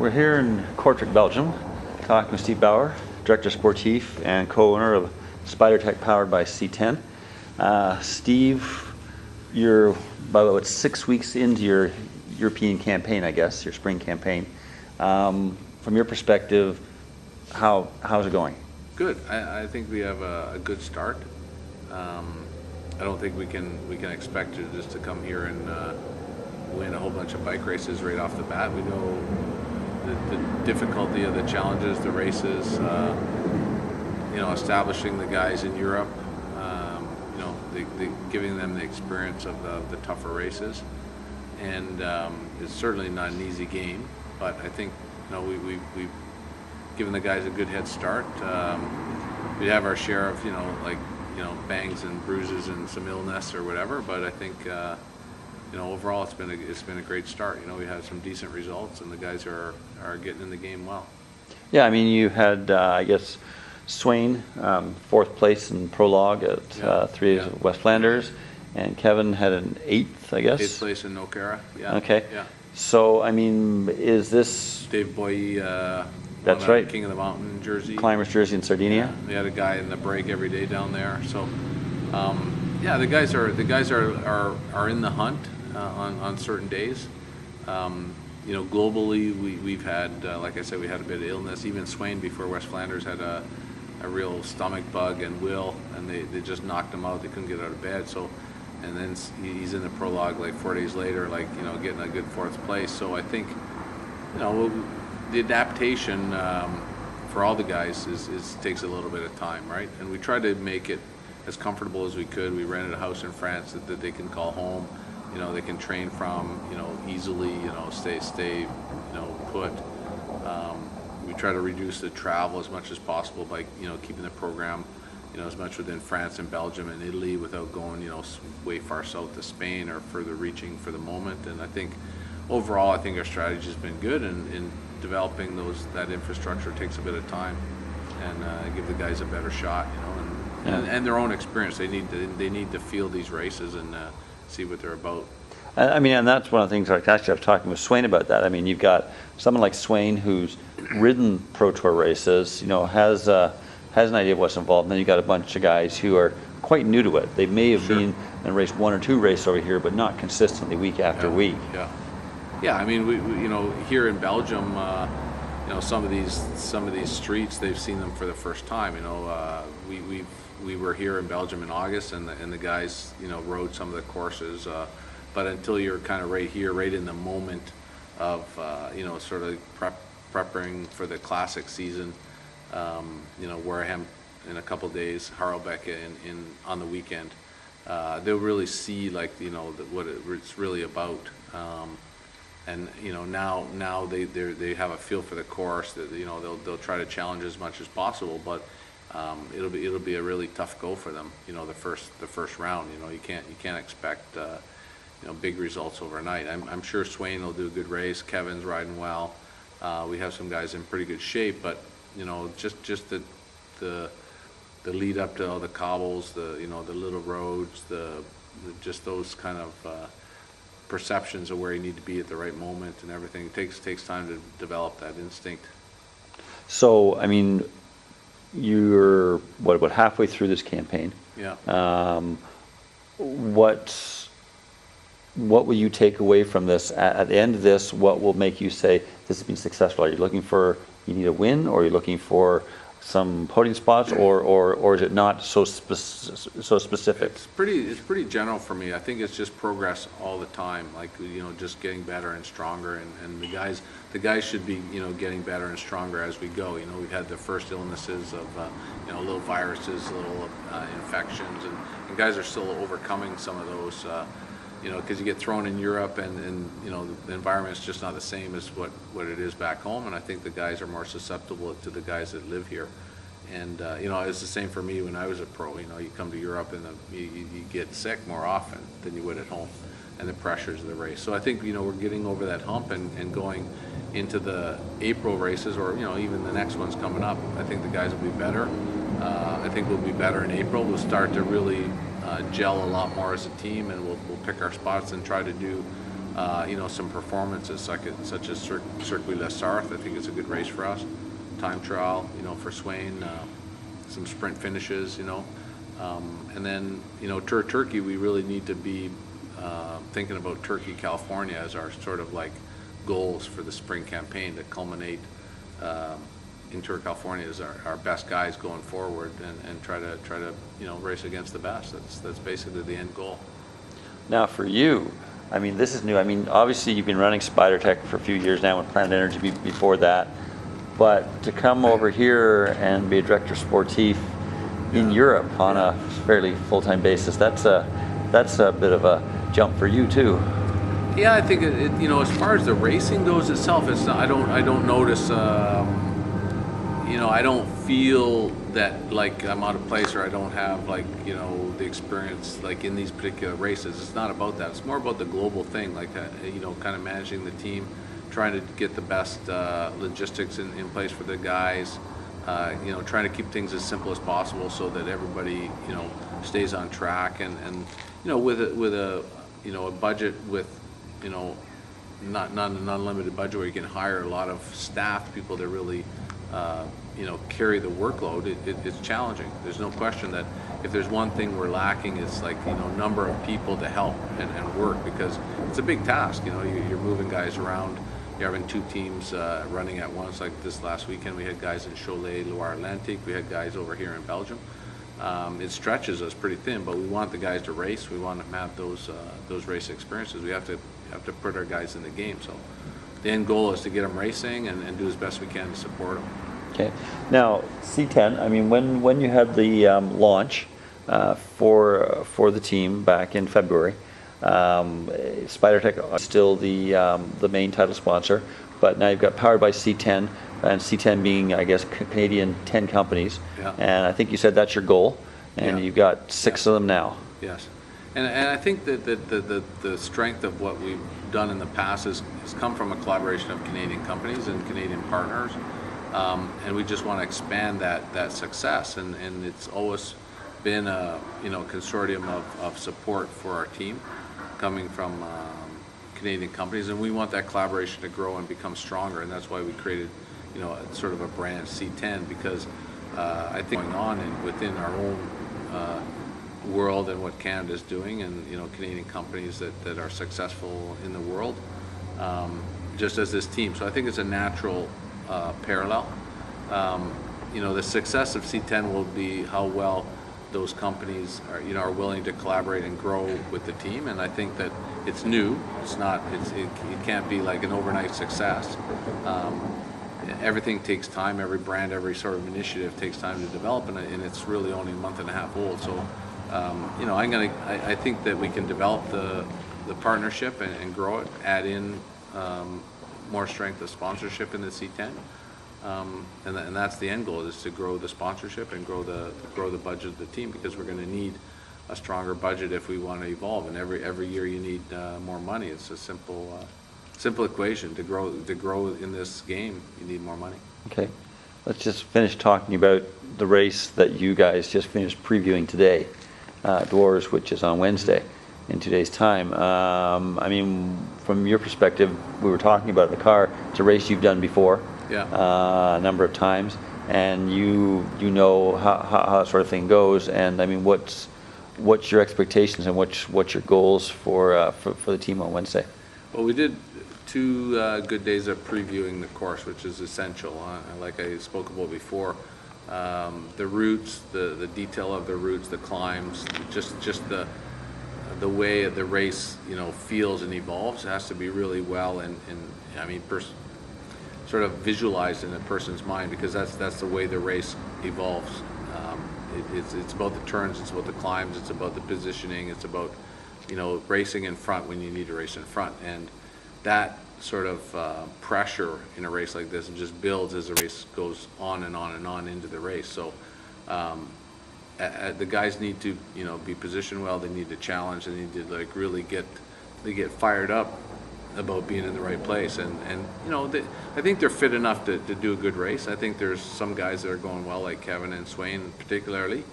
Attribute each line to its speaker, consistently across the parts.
Speaker 1: We're here in Kortrijk, Belgium, talking with Steve Bauer, Director Sportif and co-owner of SpiderTech powered by C10. Steve, you're about 6 weeks into your European campaign, I guess, your spring campaign. From your perspective, how's it going?
Speaker 2: Good. I think we have a good start. I don't think we can expect you just to come here and win a whole bunch of bike races right off the bat. We know the difficulty of the challenges, the races, establishing the guys in Europe, giving them the experience of the tougher races. And it's certainly not an easy game, but I think we've given the guys a good head start. We have our share of bangs and bruises and some illness or whatever, but I think overall it's been a great start. We had some decent results, and the guys are getting in the game well.
Speaker 1: Yeah, I mean, you had I guess Swain, 4th place in prologue at 3 days of West Flanders, and Kevin had an 8th, I guess.
Speaker 2: 8th place in Nokera. Yeah.
Speaker 1: Okay.
Speaker 2: Yeah.
Speaker 1: So I mean, is this
Speaker 2: Dave Boye?
Speaker 1: That's right.
Speaker 2: King of the Mountain jersey.
Speaker 1: Climber's jersey in Sardinia.
Speaker 2: Yeah, we had a guy in the break every day down there. So, the guys are in the hunt on certain days. Globally, we've had, like I said, we had a bit of illness. Even Swain before West Flanders had a real stomach bug, and they just knocked him out. They couldn't get out of bed. So, and then he's in the prologue like 4 days later, getting a good 4th place. So I think, the adaptation for all the guys takes a little bit of time, right? And we tried to make it as comfortable as we could. We rented a house in France that they can call home. They can train from, easily, stay put. We try to reduce the travel as much as possible by, keeping the program, as much within France and Belgium and Italy without going, way far south to Spain or further reaching for the moment. And I think overall, our strategy has been good, and developing that infrastructure takes a bit of time, and give the guys a better shot, and their own experience. They need to feel these races and see what they're about.
Speaker 1: I mean, and that's one of the things. Actually, I was talking with Swain about that. I mean, you've got someone like Swain who's ridden Pro Tour races, has an idea of what's involved, and then you've got a bunch of guys who are quite new to it. They may have been and raced 1 or 2 races over here, but not consistently week after week.
Speaker 2: Yeah, I mean, we here in Belgium, some of these streets, they've seen them for the first time. We were here in Belgium in August, and the guys, rode some of the courses. But until you're kind of right here, right in the moment of, sort of prepping for the classic season, Wareham in a couple days, Harelbeke on the weekend, they'll really see what it's really about. And now they have a feel for the course. That they'll try to challenge as much as possible, but it'll be a really tough go for them. The first round. You can't expect big results overnight. I'm sure Swain will do a good race. Kevin's riding well. We have some guys in pretty good shape, but just the lead up to all the cobbles, the little roads, just those kind of perceptions of where you need to be at the right moment and everything. It takes time to develop that instinct.
Speaker 1: So, I mean, you're about halfway through this campaign.
Speaker 2: Yeah.
Speaker 1: What will you take away from this? At the end of this, what will make you say this has been successful? Are you looking for, you need a win, or are you looking for some podium spots, or is it not so specific?
Speaker 2: It's pretty general for me. I think it's just progress all the time, just getting better and stronger, and the guys should be getting better and stronger as we go. We've had the first illnesses of little viruses, little infections, and guys are still overcoming some of those. Because you get thrown in Europe, and the environment is just not the same as what it is back home. And I think the guys are more susceptible to the guys that live here. And it's the same for me when I was a pro. You come to Europe and you get sick more often than you would at home, and the pressures of the race. So I think we're getting over that hump and going into the April races, or even the next ones coming up. I think the guys will be better. I think we'll be better in April. We'll start to really gel a lot more as a team, and we'll pick our spots and try to do some performances such as Circuit Les Sarthe. I think it's a good race for us. Time trial, for Swain, some sprint finishes, and then, Tour Turkey, we really need to be thinking about Turkey, California as our sort of like goals for the spring campaign to culminate in Tour California as our best guys going forward and try to race against the best. That's basically the end goal.
Speaker 1: Now for you, I mean, this is new. I mean, obviously you've been running SpiderTech for a few years now with Planet Energy before that, but to come over here and be a director sportif in Europe on a fairly full-time basis, that's a bit of a jump for you too.
Speaker 2: Yeah, I think as far as the racing goes itself, it's not, I don't notice. I don't feel that like I'm out of place or I don't have like the experience like in these particular races. It's not about that. It's more about the global thing, like kind of managing the team, trying to get the best logistics in place for the guys. Trying to keep things as simple as possible so that everybody stays on track and with a budget with not an unlimited budget where you can hire a lot of staff people that really carry the workload. It's challenging. There's no question that if there's one thing we're lacking, it's like number of people to help and work, because it's a big task. You're moving guys around. You're having two teams running at once. Like this last weekend, we had guys in Cholet, Loire-Atlantique. We had guys over here in Belgium. It stretches us pretty thin, but we want the guys to race. We want them to have those race experiences. We have to put our guys in the game. So the end goal is to get them racing and do as best we can to support them.
Speaker 1: Okay. Now C10. I mean, when you had the launch for the team back in February. SpiderTech is still the main title sponsor, but now you've got powered by C10, and C10 being, I guess, Canadian 10 companies.
Speaker 2: Yeah.
Speaker 1: And I think you said that's your goal, and
Speaker 2: Yeah.
Speaker 1: you've got 6 of them now.
Speaker 2: Yes, and I think that the strength of what we've done in the past has come from a collaboration of Canadian companies and Canadian partners, and we just want to expand that success, and it's always been a consortium of support for our team coming from Canadian companies, and we want that collaboration to grow and become stronger, and that's why we created sort of a brand C10, because I think going on within our own world and what Canada's doing, and Canadian companies that are successful in the world, just as this team. So I think it's a natural parallel. The success of C10 will be how well those companies are willing to collaborate and grow with the team, and I think that it's new. It can't be like an overnight success. Everything takes time. Every brand, every sort of initiative takes time to develop, and it's really only a month and a half old. So, I think that we can develop the partnership and grow it, add in more strength of sponsorship in the C10. And that's the end goal, is to grow the sponsorship and grow the budget of the team, because we're going to need a stronger budget if we want to evolve. And every year you need more money. It's a simple equation. To grow in this game, you need more money.
Speaker 1: Okay, let's just finish talking about the race that you guys just finished previewing today, Dwarves, which is on Wednesday in 2 days' time. I mean, from your perspective, we were talking about in the car. It's a race you've done before.
Speaker 2: Yeah.
Speaker 1: A number of times, and you know how that sort of thing goes. And I mean, what's your expectations and what's your goals for the team on Wednesday?
Speaker 2: Well, we did 2 good days of previewing the course, which is essential. Like I spoke about before, the routes, the detail of the routes, the climbs, just the way the race feels and evolves has to be really well and I mean sort of visualized in a person's mind, because that's the way the race evolves. It's about the turns, it's about the climbs, it's about the positioning, it's about racing in front when you need to race in front, and that sort of pressure in a race like this just builds as the race goes on and on and on into the race. So the guys need to be positioned well. They need to challenge. They need to like really get fired up about being in the right place, and I think they're fit enough to do a good race. I think there's some guys that are going well, like Kevin and Swain particularly,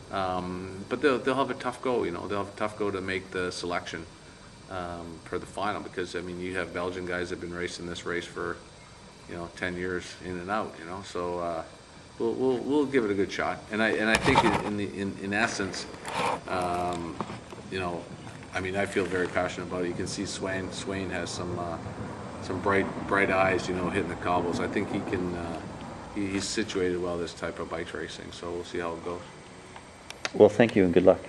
Speaker 2: but they'll have a tough go. They'll have a tough go to make the selection for the final, because, I mean, you have Belgian guys that have been racing this race for, 10 years in and out, so we'll give it a good shot. And I think in essence, I mean, I feel very passionate about it. You can see Swain has some bright eyes, hitting the cobbles. I think he can, he's situated well this type of bike racing, so we'll see how it goes.
Speaker 1: Well, thank you and good luck.